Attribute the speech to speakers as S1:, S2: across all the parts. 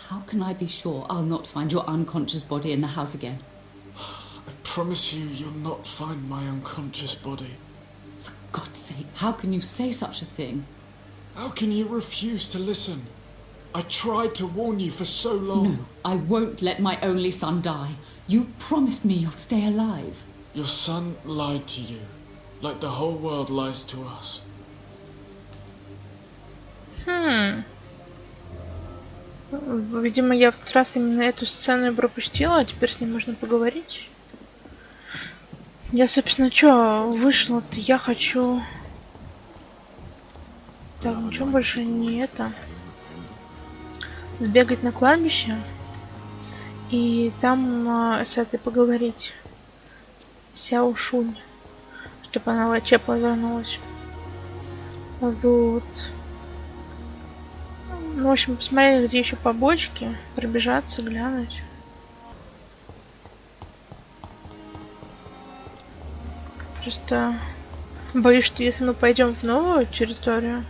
S1: How can I be sure I'll not find your unconscious body in the house again?
S2: I promise you, you'll not find my unconscious body.
S1: For God's sake, how can you say such a thing?
S2: How can you refuse to listen? I tried to warn you for so long.
S1: No, I won't let my only son die. You promised me you'll stay alive.
S2: Your son lied to you, like the whole world lies to us.
S3: Видимо, я в тот раз именно эту сцену пропустила, а теперь с ним можно поговорить. Я, собственно, что, вышла-то, я хочу... Так, ничего больше не это... Сбегать на кладбище и там с этой поговорить. Сяошунь, чтобы она в Ачепло вернулась. Вот. Ну, в общем, посмотреть, где еще побочки, пробежаться, глянуть. Просто боюсь, что если мы пойдем в новую территорию,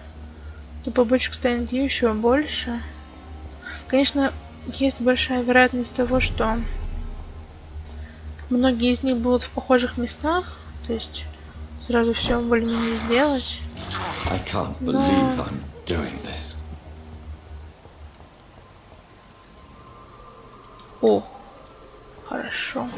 S3: то побочек станет еще больше. Конечно, есть большая вероятность того, что многие из них будут в похожих местах, то есть сразу все более-менее сделать. Но... О, хорошо.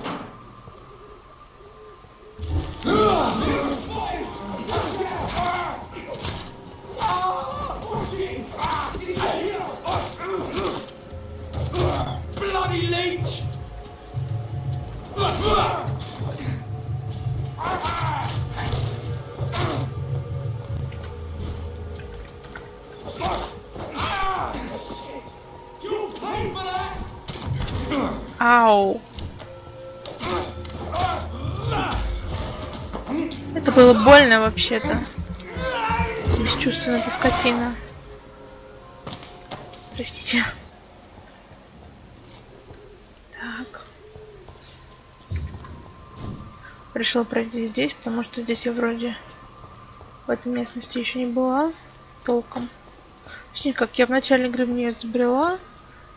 S4: Bloody leech!
S3: Ау! Это было больно вообще-то. Бесчувственная ты скотина. Простите. Так. Решила пройти здесь, потому что здесь я вроде в этой местности еще не была толком. Точнее, как я в начале игры в нее забрела,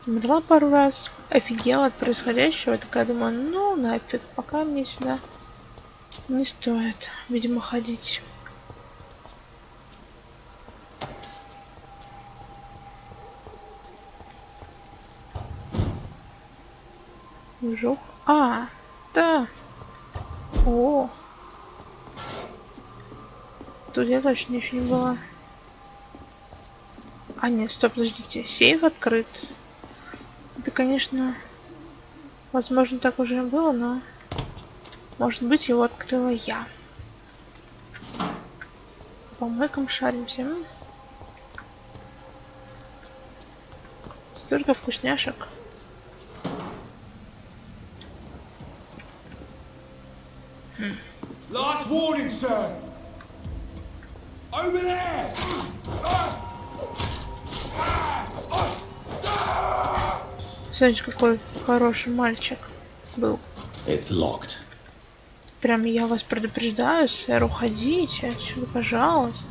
S3: умерла пару раз, офигела от происходящего. Такая думаю, ну нафиг, пока мне сюда не стоит, видимо, ходить. Жук. А, да. О. Тут я точно еще не была. А, нет, стоп, подождите. Сейф открыт. Это, конечно, возможно, так уже и было, но... Может быть, его открыла я. По помойкам шаримся. Столько вкусняшек.
S4: Last warning, sir! Over there!
S3: Смотрите, какой хороший мальчик был.
S5: It's locked.
S3: Прям я вас предупреждаю, сэр, уходите отсюда, пожалуйста.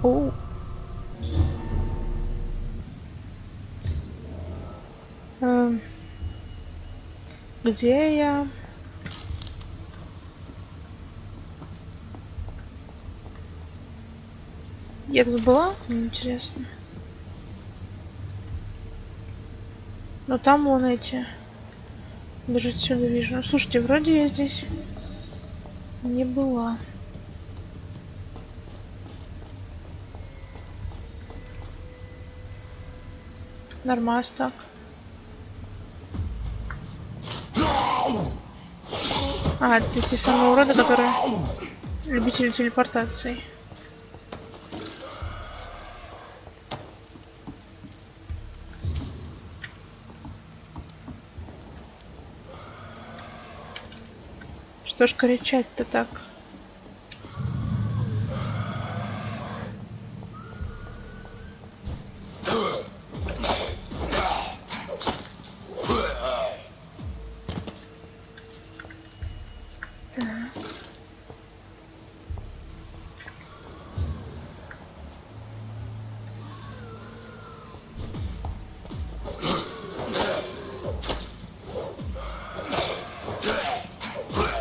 S3: О. Где я? Я тут была? Мне интересно. Но там вон эти. Даже отсюда вижу. Ну, слушайте, вроде я здесь не была. Нормас так. А, это те самые уроды, которые любители телепортации. Что ж кричать-то так?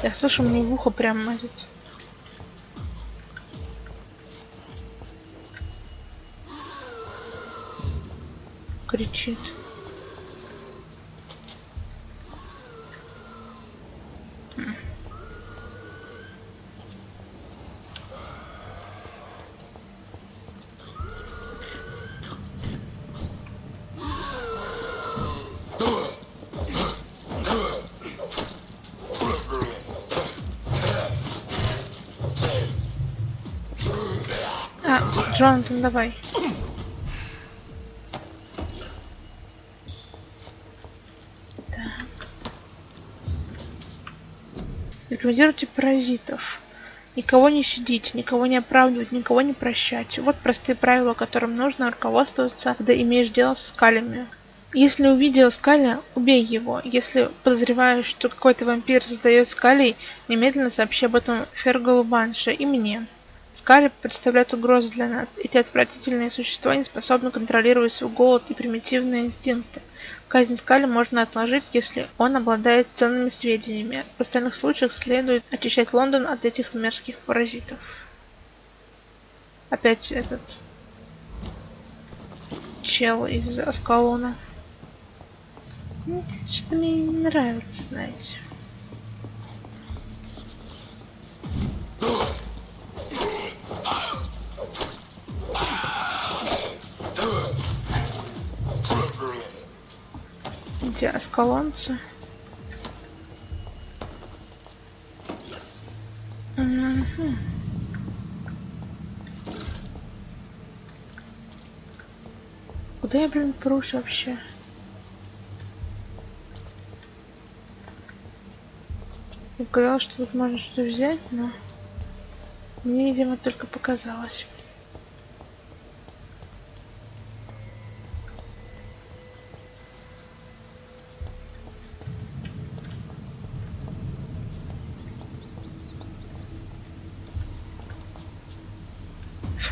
S3: Я слышу, мне в ухо прям этот... кричит. Джонатан, давай. Так. Ликвидируйте паразитов. Никого не щадить, никого не оправдывать, никого не прощать. Вот простые правила, которым нужно руководствоваться, когда имеешь дело со скалями. Если увидел скаля, убей его. Если подозреваешь, что какой-то вампир создает скалей, немедленно сообщи об этом Фергалу Банше и мне. Скали представляют угрозу для нас. Эти отвратительные существа не способны контролировать свой голод и примитивные инстинкты. Казнь скали можно отложить, если он обладает ценными сведениями. В остальных случаях следует очищать Лондон от этих мерзких паразитов. Опять этот чел из Аскалона. Что мне не нравится, знаете. Где аскалонцы? Угу. Куда я, блин, прусь вообще? Мне показалось, что тут можно что-то взять, но мне, видимо, только показалось.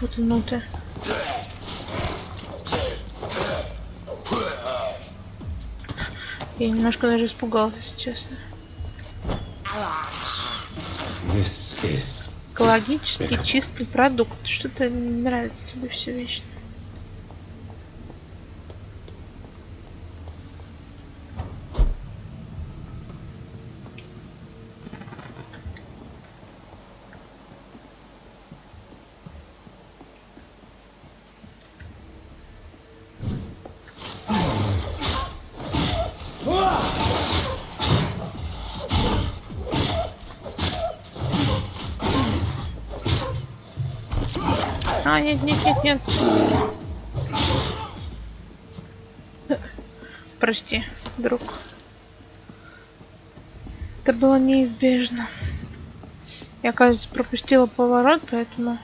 S3: Фу ты, ну ты. Я немножко даже испугался, если честно. Экологический чистый продукт. Что-то не нравится тебе все вечно. А, нет, нет, нет, нет. Прости, друг. Это было неизбежно. Я, оказывается, пропустила поворот, поэтому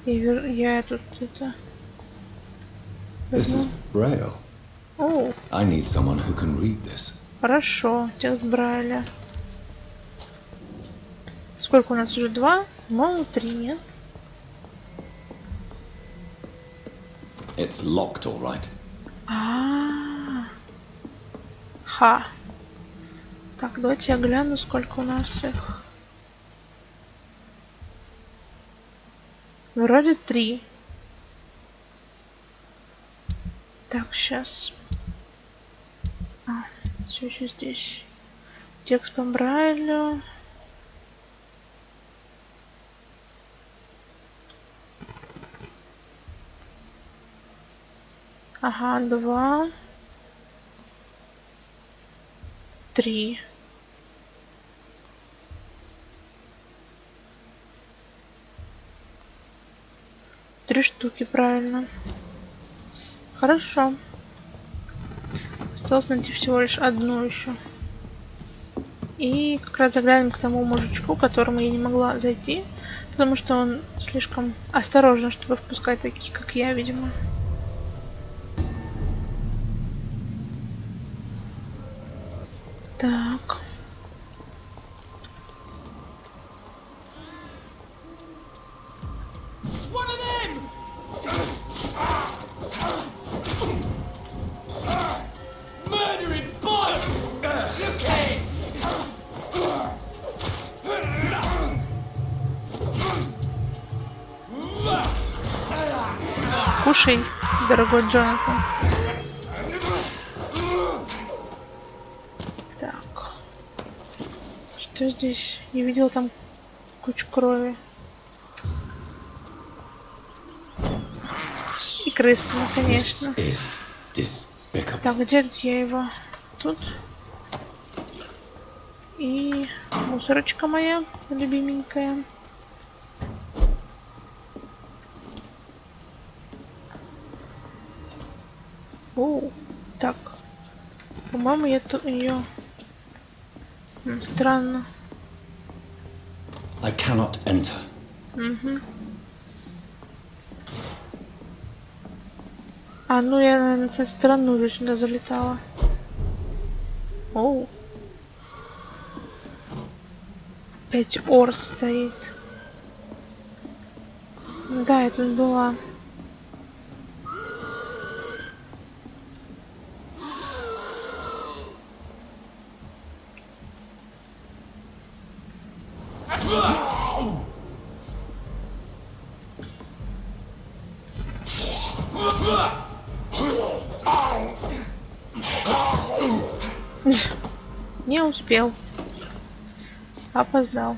S3: я тут это...
S5: This is Braille.
S3: О,
S5: I need someone who can read this.
S3: хорошо, текст Брайля. Сколько у нас уже? 2? По-моему, 3, нет?
S5: It's locked, all right.
S3: Ха. Так, давайте я гляну, сколько у нас их. Вроде 3. Так, сейчас. Все еще здесь. Текст по Брайлю. Ага, 2. 3. Три штуки, правильно. Хорошо. Осталось найти всего лишь одну еще. И как раз заглянем к тому мужичку, к которому я не могла зайти, потому что он слишком осторожен, чтобы впускать таких, как я, видимо. Так. Кушай, дорогой Джонатан. Так. Что здесь? Я видела там кучу крови. И крысы, конечно. Так, где я его? Тут. И мусорочка моя, любименькая. О, так. По-моему, я тут ее... Странно.
S5: I cannot enter.
S3: Угу. А, ну я, наверное, со стороны уже сюда залетала. Оу. 5 ор стоит. Да, я тут была. Не успел. Опоздал.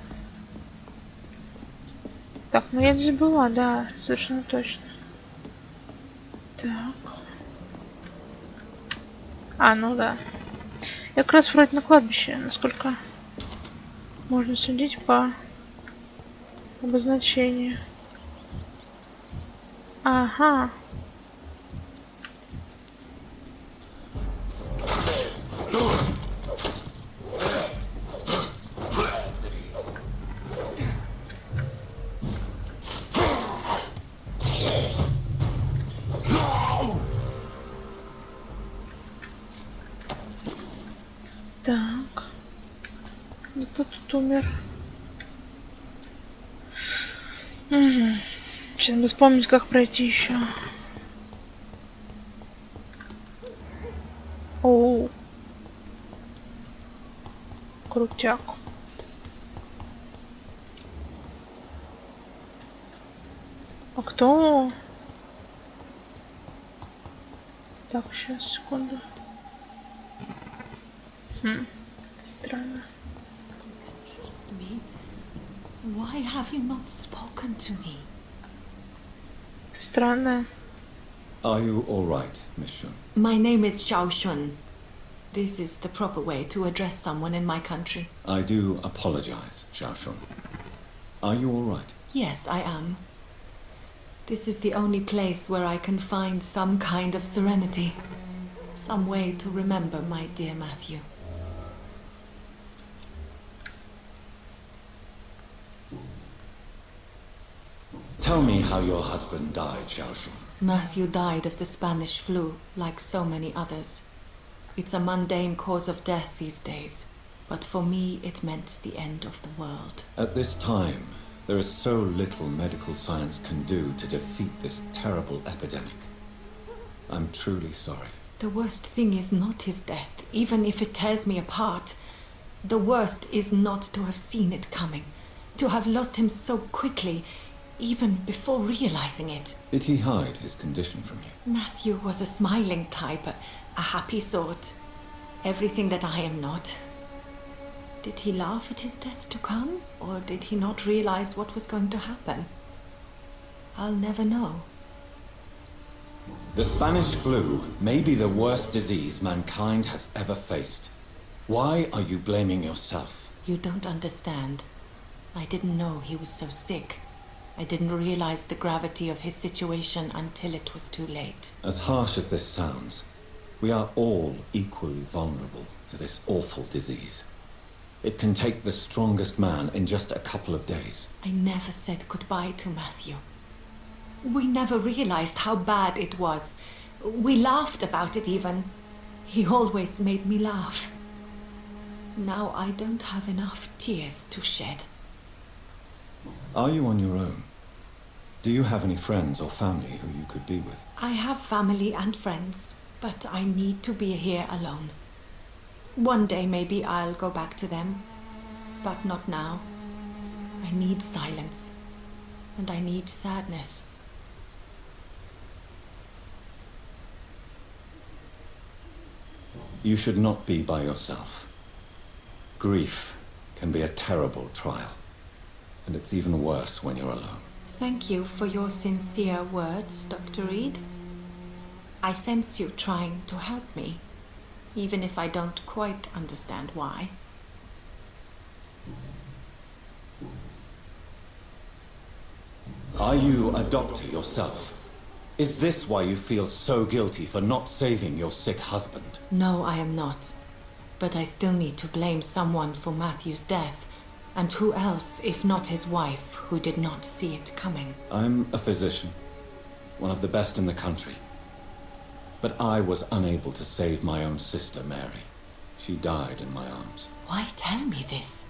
S3: Так, ну я здесь была, да, совершенно точно. Так. А, ну да. Я как раз вроде на кладбище, насколько можно судить по обозначению. Ага. Так. Кто тут умер? Угу. Сейчас бы вспомнить, как пройти еще. Оу. Крутяк. А кто? Так, сейчас, секунду. Странно.
S1: Trust me. Why have you not spoken to me?
S3: Странно.
S5: Are you all right, Miss Shun?
S1: My name is Xiao Shun. This is the proper way to address someone in my country.
S5: I do apologize, Xiao Shun. Are you all right?
S1: Yes, I am. This is the only place where I can find some kind of serenity. Some way to remember my dear Matthew.
S5: Tell me how your husband died, Xiao Shun.
S1: Matthew died of the Spanish flu, like so many others. It's a mundane cause of death these days, but for me it meant the end of the world.
S5: At this time, there is so little medical science can do to defeat this terrible epidemic. I'm truly sorry.
S1: The worst thing is not his death, even if it tears me apart. The worst is not to have seen it coming, to have lost him so quickly, even before realizing it.
S5: Did he hide his condition from you?
S1: Matthew was a smiling type, a happy sort. Everything that I am not. Did he laugh at his death to come, or did he not realize what was going to happen? I'll never know.
S5: The Spanish flu may be the worst disease mankind has ever faced. Why are you blaming yourself?
S1: You don't understand. I didn't know he was so sick. I didn't realize the gravity of his situation until it was too late.
S5: As harsh as this sounds, we are all equally vulnerable to this awful disease. It can take the strongest man in just a couple of days.
S1: I never said goodbye to Matthew. We never realized how bad it was. We laughed about it even. He always made me laugh. Now I don't have enough tears to shed.
S5: Are you on your own? Do you have any friends or family who you could be with?
S1: I have family and friends, but I need to be here alone. One day maybe I'll go back to them, but not now. I need silence, and I need sadness.
S5: You should not be by yourself. Grief can be a terrible trial, and it's even worse when you're alone.
S1: Thank you for your sincere words, Dr. Reed. I sense you trying to help me, even if I don't quite understand why.
S5: Are you a doctor yourself? Is this why you feel so guilty for not saving your sick husband?
S1: No, I am not. But I still need to blame someone for Matthew's death. And who else, if not his wife, who did not see it coming?
S5: I'm a physician, one of the best in the country. But I was unable to save my own sister, Mary. She died in my arms.
S1: Why tell me this?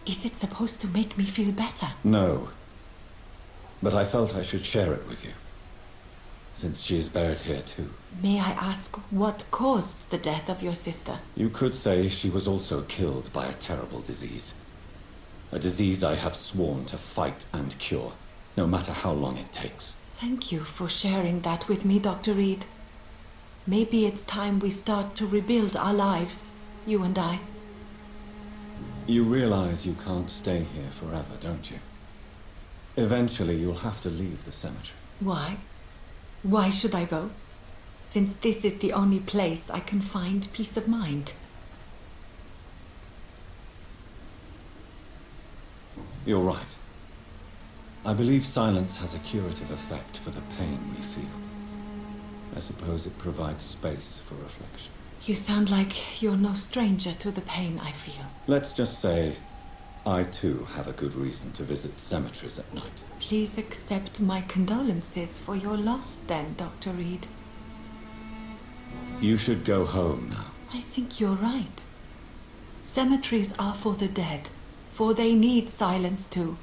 S1: Is it supposed to make me feel better?
S5: No. But I felt I should share it with you, since she is buried here too.
S1: May I ask what caused the death of your sister?
S5: You could say she was also killed by a terrible disease. A disease I have sworn to fight and cure, no matter how long it takes.
S1: Thank you for sharing that with me, Dr. Reed. Maybe it's time we start to rebuild our lives, you and I.
S5: You realize you can't stay here forever, don't you? Eventually you'll have to leave the cemetery.
S1: Why? Why should I go? Since this is the only place I can find peace of mind.
S5: You're right. I believe silence has a curative effect for the pain we feel. I suppose it provides space for reflection.
S1: You sound like you're no stranger to the pain I feel.
S5: Let's just say, I too have a good reason to visit cemeteries at night.
S1: Please accept my condolences for your loss then, Dr. Reed.
S5: You should go home now.
S1: I think you're right. Cemeteries are for the dead, for they need silence too.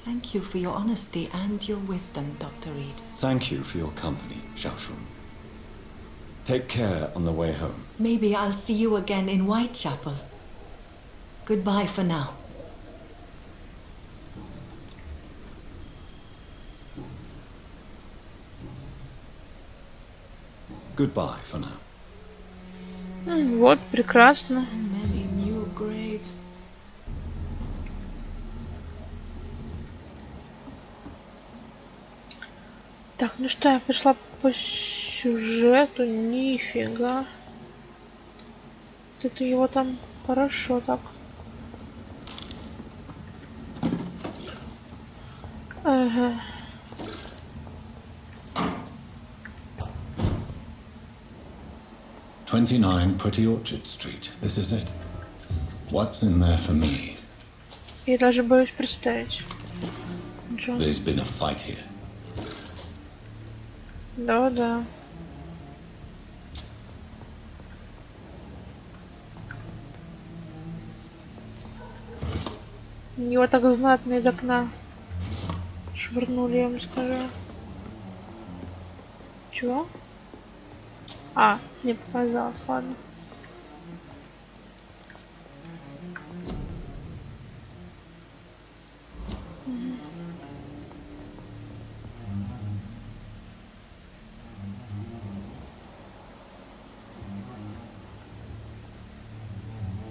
S1: Thank you for your honesty and your wisdom, Dr. Reed.
S5: Thank you for your company, Xiaoshun. Take care on the way home.
S1: Maybe I'll see you again in Whitechapel. Goodbye for now.
S5: Goodbye for now.
S3: Вот, прекрасно.
S1: Many new graves.
S3: Так, ну что, я пришла по сюжету, нифига. Вот это его там хорошо так. Ага.
S5: "29 Pretty Orchard Street. This is it. What's in there for me?
S3: Я даже боюсь представить. Джон.
S5: There's been a fight here.
S3: Да. Его так знатно из окна швырнули, я вам скажу. Чего? А, мне показалось, ладно.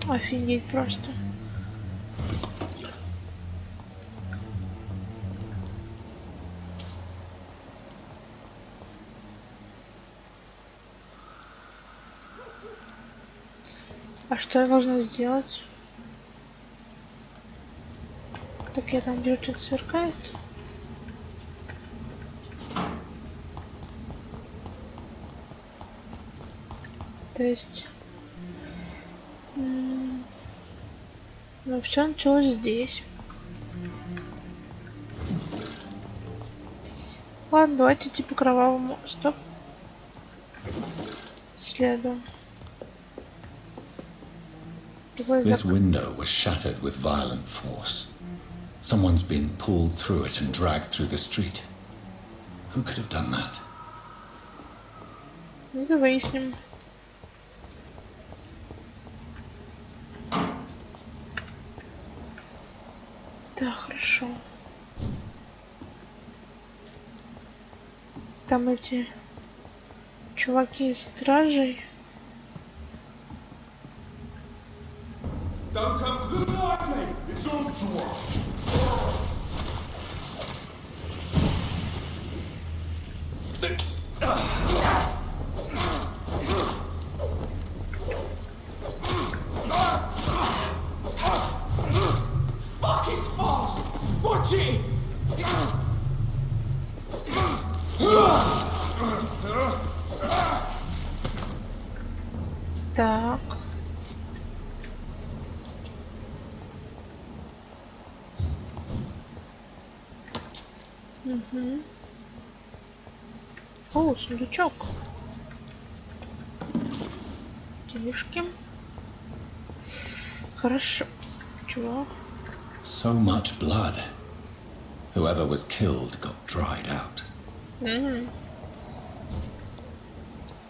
S3: Офигеть просто. А что я должна сделать? Так я там где что-то сверкает. То есть... Ну, все началось здесь. Ладно, давайте идти по кровавому. Стоп. Следуем.
S5: This window was shattered with violent force. Someone's been pulled through it and dragged through the street. Who could have done that?
S3: Это выясним. Да, хорошо. Там эти чуваки из стражей.
S4: Don't come look like me. It's on to wash. Fuck, it's fast. Watch it.
S3: Так. Угу. О, сундучок. Денежки. Хорошо. Чего?
S5: So much blood. Whoever was killed got dried out.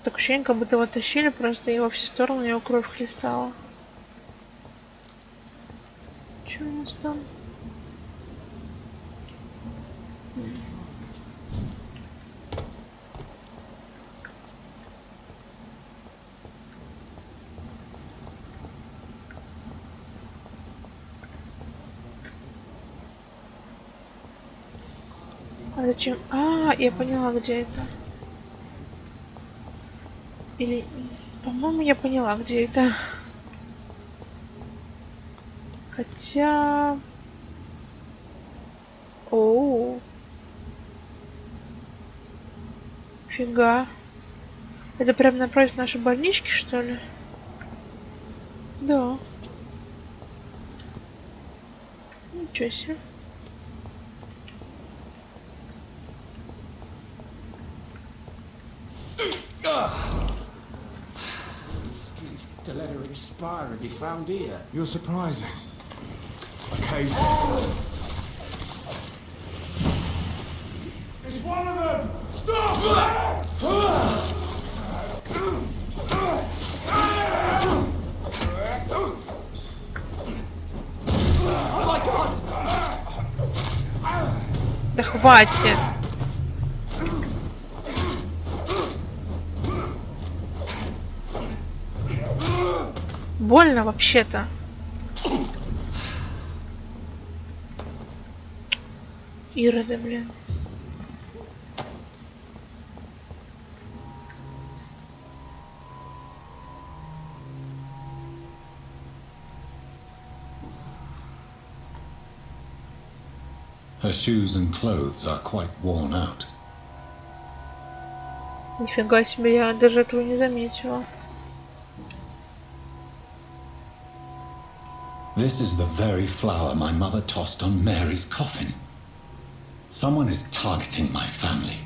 S3: Так ощущение, как будто его тащили, просто и во все стороны у него кровь хлестала. Что у нас там? А зачем? А, я поняла, где это. Или, по-моему, я поняла, где это. Хотя... Оу. Фига. Это прям напротив нашей больнички, что ли? Да. Ничего себе.
S2: To let her expire and be found here.
S4: You're surprising. Okay. It's one of them! Stop! Oh my god!
S3: Да хватит. Больно вообще-то. Ироды, блин.
S5: Her shoes and clothes are quite worn out.
S3: Нифига себе, я даже этого не заметила.
S5: This is the very flower my mother tossed on Mary's coffin. Someone is targeting my family.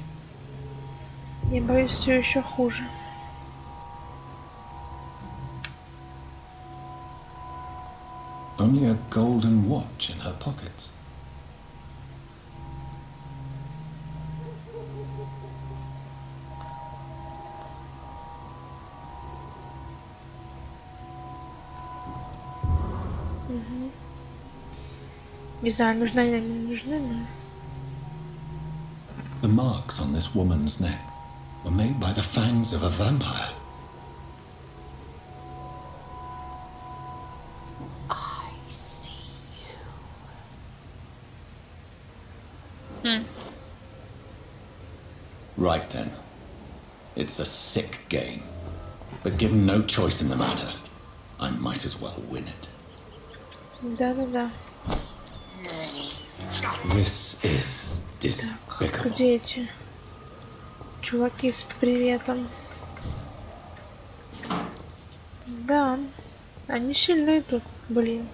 S3: Я боюсь, все еще хуже.
S5: Only a golden watch in her pockets.
S3: Не знаю, нужны они или не нужны, но...
S5: The marks on this woman's neck were made by the fangs of a vampire.
S1: I see you.
S5: Right then. It's a sick game. But given no choice in the matter, I might as well win it.
S3: Да-да-да.
S5: This is
S3: Так,
S5: despicable.
S3: где эти чуваки с приветом? Да, они сильные тут, блин.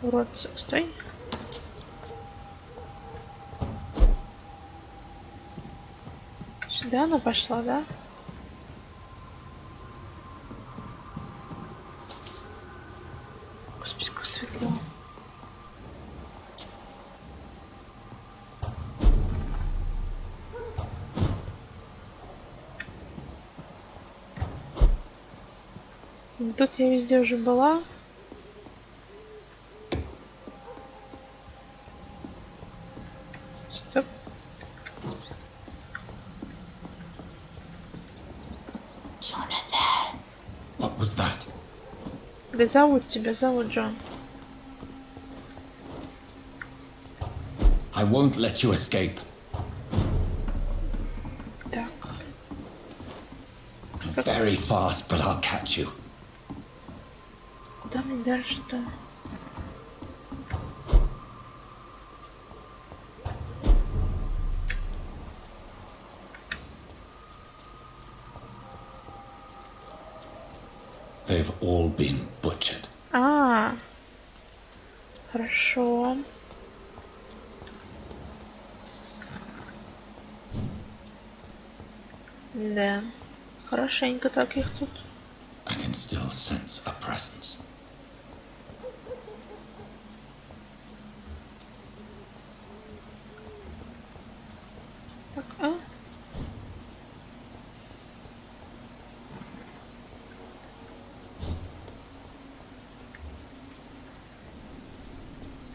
S3: Уродцы, стой. Сюда она пошла, да? Господи, как светло. Тут я везде уже была. Стоп.
S1: Jonathan.
S5: What was that?
S3: Да зовут тебя, зовут Джон.
S5: I won't let you escape.
S3: Так.
S5: Very fast, but I'll catch you.
S3: Куда мне дальше-то?
S5: They've all been butchered.
S3: А, хорошо. Да, хорошенько так их тут.
S5: I can still sense a presence.
S3: Так, а?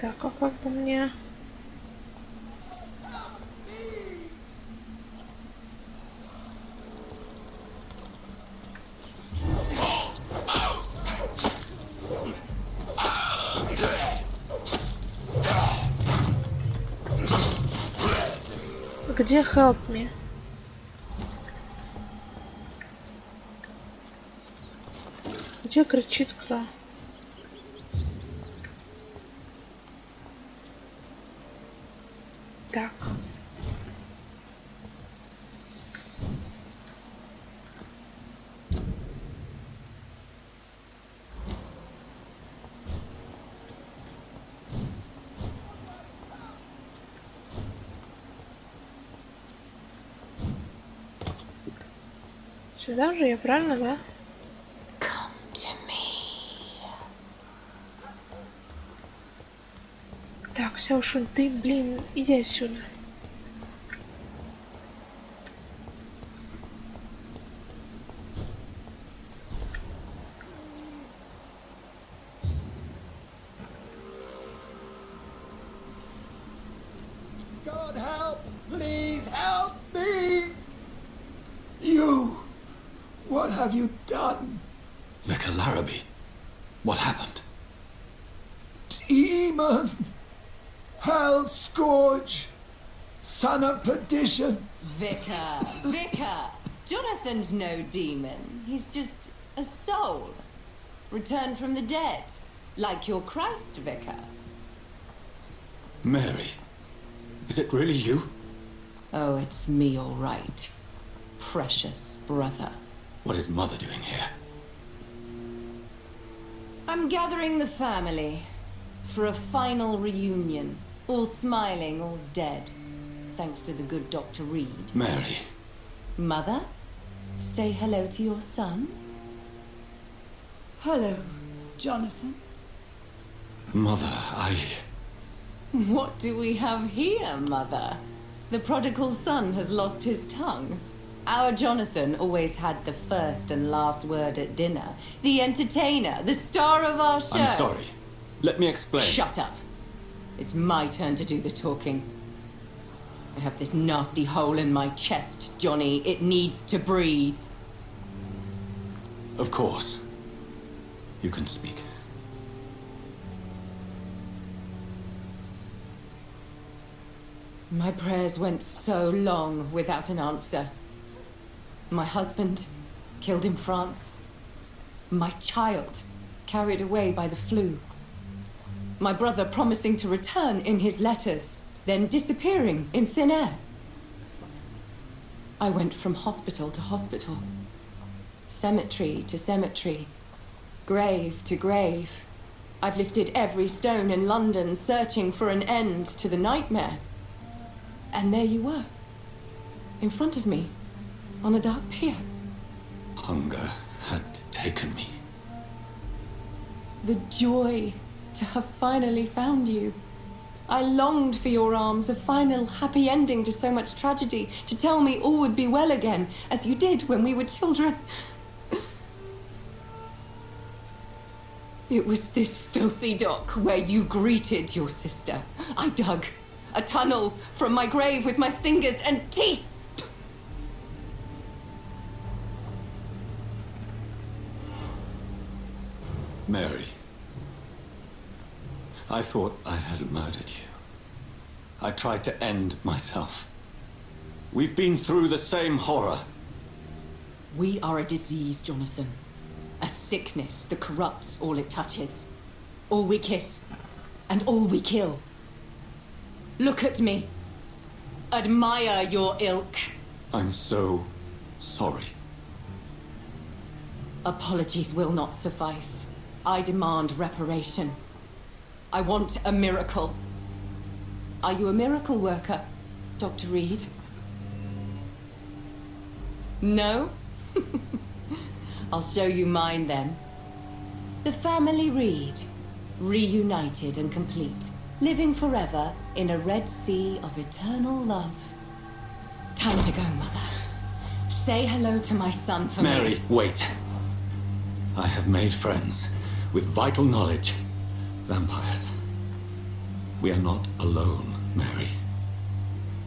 S3: Так, а как бы мне... Где help me? Где кричит кто? Так. Сюда же я, правильно, да?
S1: Come to me.
S3: Так, все, Шун, ты, блин, иди отсюда.
S4: God help! Please help me! You! What have you done?
S5: Vicar Larrabee, what happened?
S4: Demon! Hell scourge! Son of perdition!
S6: Vicar! Jonathan's no demon. He's just a soul. Returned from the dead. Like your Christ, Vicar.
S5: Mary, is it really you?
S6: Oh, it's me, all right. Precious brother.
S5: What is Mother doing here?
S6: I'm gathering the family for a final reunion. All smiling, all dead. Thanks to the good Dr. Reed.
S5: Mary,
S6: Mother, say hello to your son.
S1: Hello, Jonathan.
S5: Mother,
S6: What do we have here, Mother? The prodigal son has lost his tongue. Our Jonathan always had the first and last word at dinner. The entertainer, the star of our show.
S5: I'm sorry. Let me explain.
S6: Shut up. It's my turn to do the talking. I have this nasty hole in my chest, Johnny. It needs to breathe.
S5: Of course. You can speak.
S6: My prayers went so long without an answer. My husband, killed in France. My child, carried away by the flu. My brother promising to return in his letters, then disappearing in thin air. I went from hospital to hospital, cemetery to cemetery, grave to grave. I've lifted every stone in London, searching for an end to the nightmare. And there you were, in front of me, on a dark pier.
S5: Hunger had taken me.
S6: The joy to have finally found you. I longed for your arms, a final happy ending to so much tragedy, to tell me all would be well again, as you did when we were children. It was this filthy dock where you greeted your sister. I dug a tunnel from my grave with my fingers and teeth.
S5: Mary, I thought I had murdered you. I tried to end myself. We've been through the same horror.
S6: We are a disease, Jonathan. A sickness that corrupts all it touches. All we kiss, and all we kill. Look at me. Admire your ilk.
S5: I'm so sorry.
S6: Apologies will not suffice. I demand reparation. I want a miracle. Are you a miracle worker, Dr. Reed? No? I'll show you mine then. The family Reed, reunited and complete, living forever in a red sea of eternal love. Time to go, Mother. Say hello to my son for me.
S5: Mary, wait. I have made friends with vital knowledge. Vampires. We are not alone, Mary.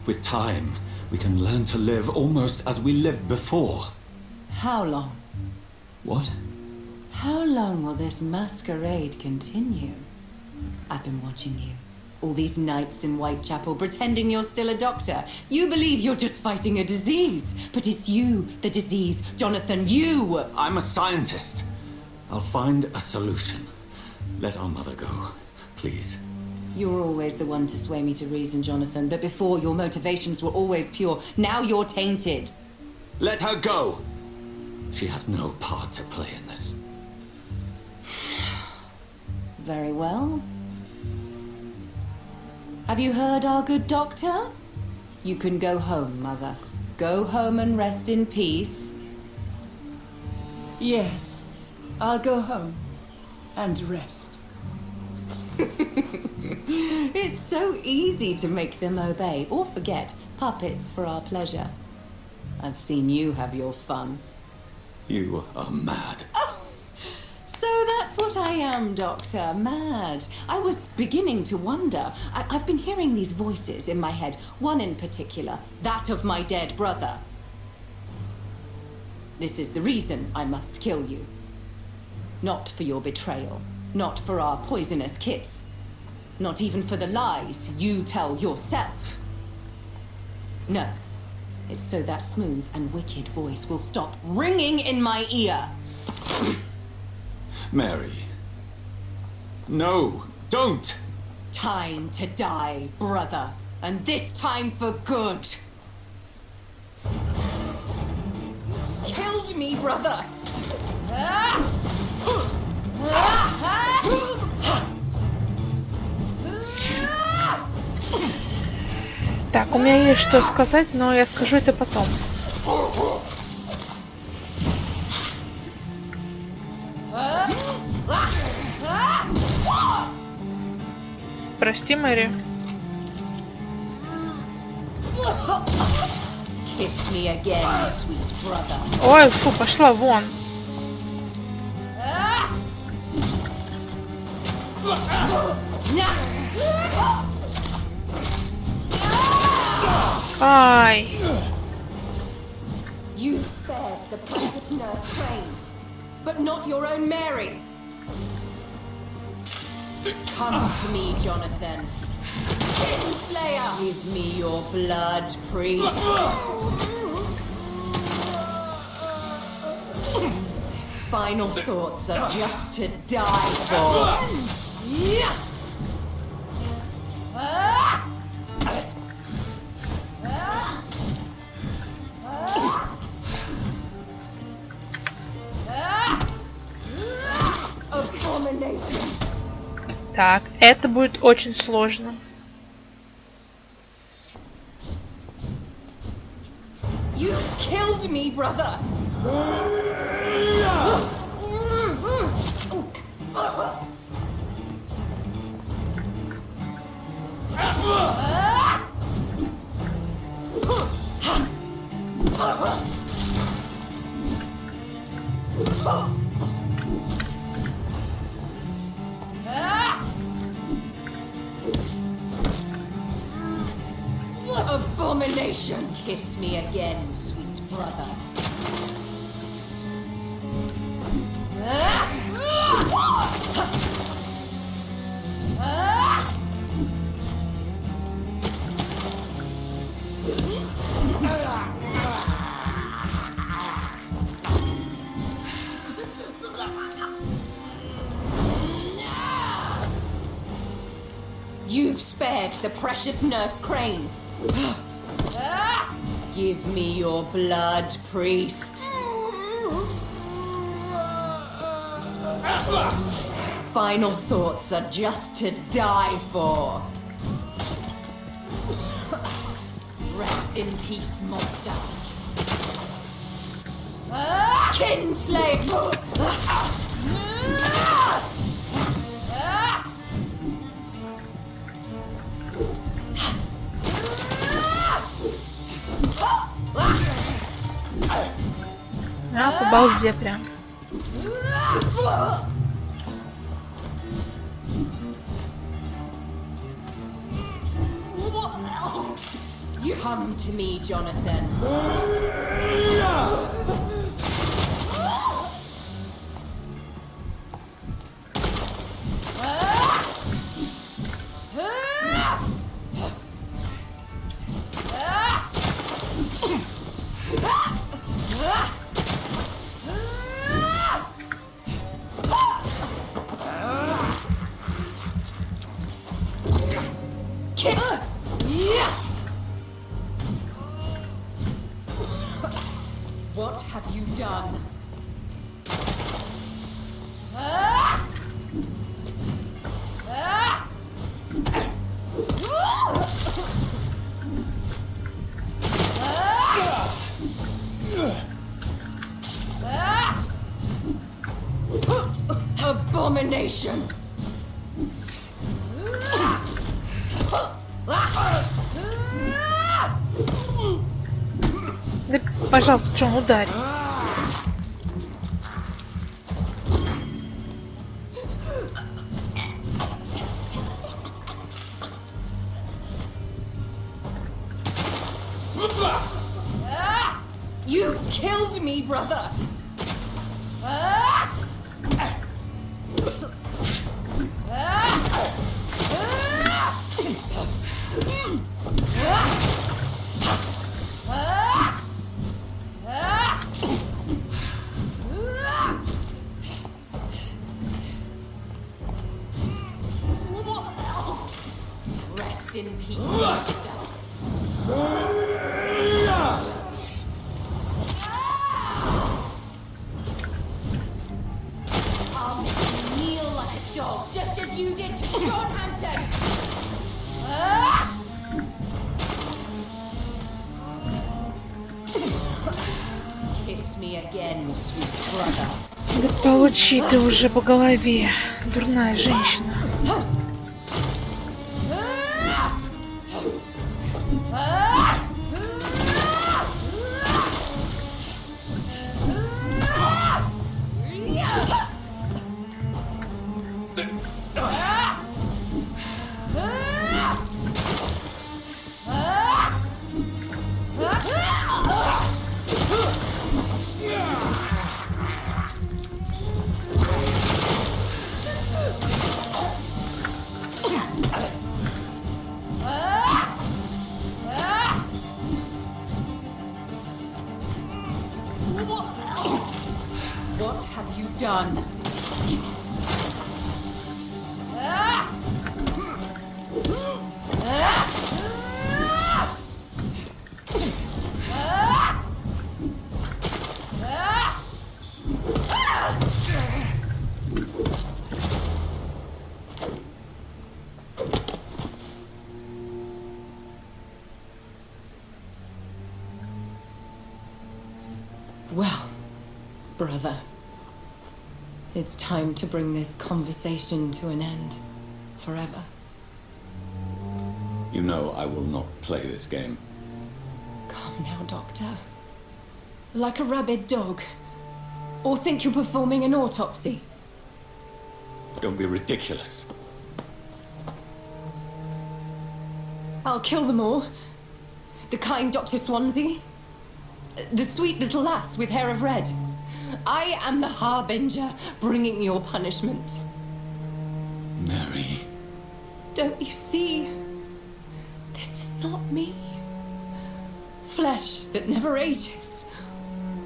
S5: With time, we can learn to live almost as we lived before.
S6: How long?
S5: What?
S6: How long will this masquerade continue? I've been watching you. All these nights in Whitechapel pretending you're still a doctor. You believe you're just fighting a disease. But it's you, the disease. Jonathan, you!
S5: I'm a scientist. I'll find a solution. Let our mother go, please.
S6: You're always the one to sway me to reason, Jonathan. But before, your motivations were always pure. Now you're tainted.
S5: Let her go! She has no part to play in this.
S6: Very well. Have you heard our good doctor? You can go home, Mother. Go home and rest in peace.
S7: Yes, I'll go home and rest.
S6: It's so easy to make them obey or forget. Puppets for our pleasure. I've seen you have your fun.
S5: You are mad.
S6: So that's what I am, Doctor. Mad. I was beginning to wonder. I've been hearing these voices in my head. One in particular. That of my dead brother. This is the reason I must kill you. Not for your betrayal. Not for our poisonous kiss. Not even for the lies you tell yourself. No. It's so that smooth and wicked voice will stop ringing in my ear.
S5: Mary. No, don't!
S6: Time to die, brother. And this time for good. Killed me, brother!
S3: Так, у меня есть что сказать, но я скажу это потом. Прости, Мэри.
S6: Kiss me again, sweet brother.
S3: Ой, фу, пошла вон. Ай.
S6: You spared the perfect nerve train, but not your own Mary. Come to me, Jonathan. Kinslayer! Give me your blood, priest. Final thoughts are just to die for.
S3: Так, это будет очень сложно.
S6: You killed me, brother. Abomination! Kiss me again, sweet brother. spared the precious Nurse Crane. Give me your blood, priest. Final thoughts are just to die for. Rest in peace, monster. Kinslayer!
S3: Ах, обалдеть прям.
S6: You come to me, Jonathan. What have you done? Abomination!
S3: Да, пожалуйста, Джон, ударь.
S6: You've killed me, brother! Rest in peace, monster. I'll make you kneel like a dog, just as you did to Sean Hampton. Kiss me again, sweet brother.
S3: Да получи ты уже по голове, дурная женщина.
S6: What have you done? Well, brother, it's time to bring this conversation to an end. Forever.
S5: You know I will not play this game.
S6: Calm now, Doctor. Like a rabid dog. Or think you're performing an autopsy.
S5: Don't be ridiculous.
S6: I'll kill them all. The kind Dr. Swansea. The sweet little lass with hair of red. I am the harbinger bringing your punishment.
S5: Mary.
S6: Don't you see? This is not me. Flesh that never ages.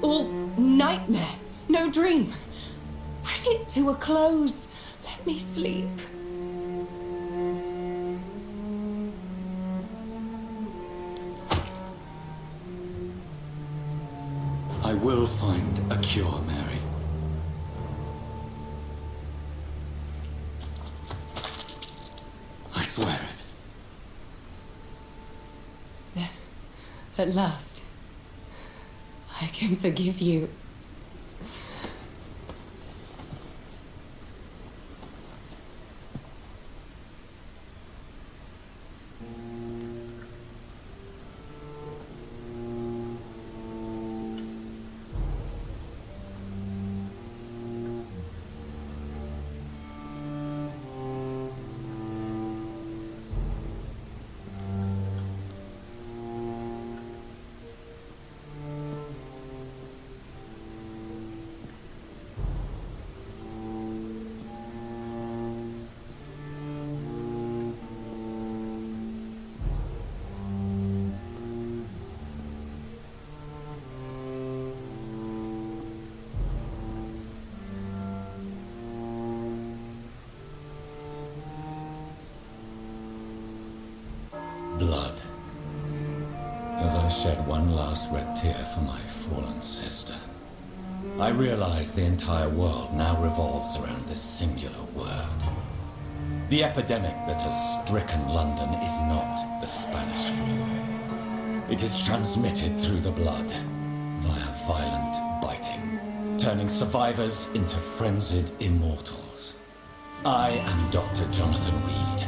S6: All nightmare, no dream. Bring it to a close. Let me sleep.
S5: will find a cure, Mary. I swear it.
S6: At last, I can forgive you.
S5: Blood. As I shed one last red tear for my fallen sister, I realize the entire world now revolves around this singular word. The epidemic that has stricken London is not the Spanish flu. It is transmitted through the blood via violent biting, turning survivors into frenzied immortals. I am Dr. Jonathan Reed.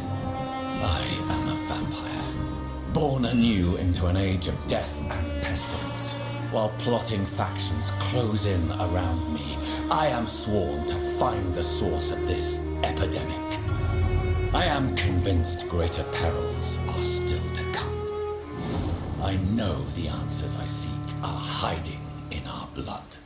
S5: I am a vampire, born anew into an age of death and pestilence. While plotting factions close in around me, I am sworn to find the source of this epidemic. I am convinced greater perils are still to come. I know the answers I seek are hiding in our blood.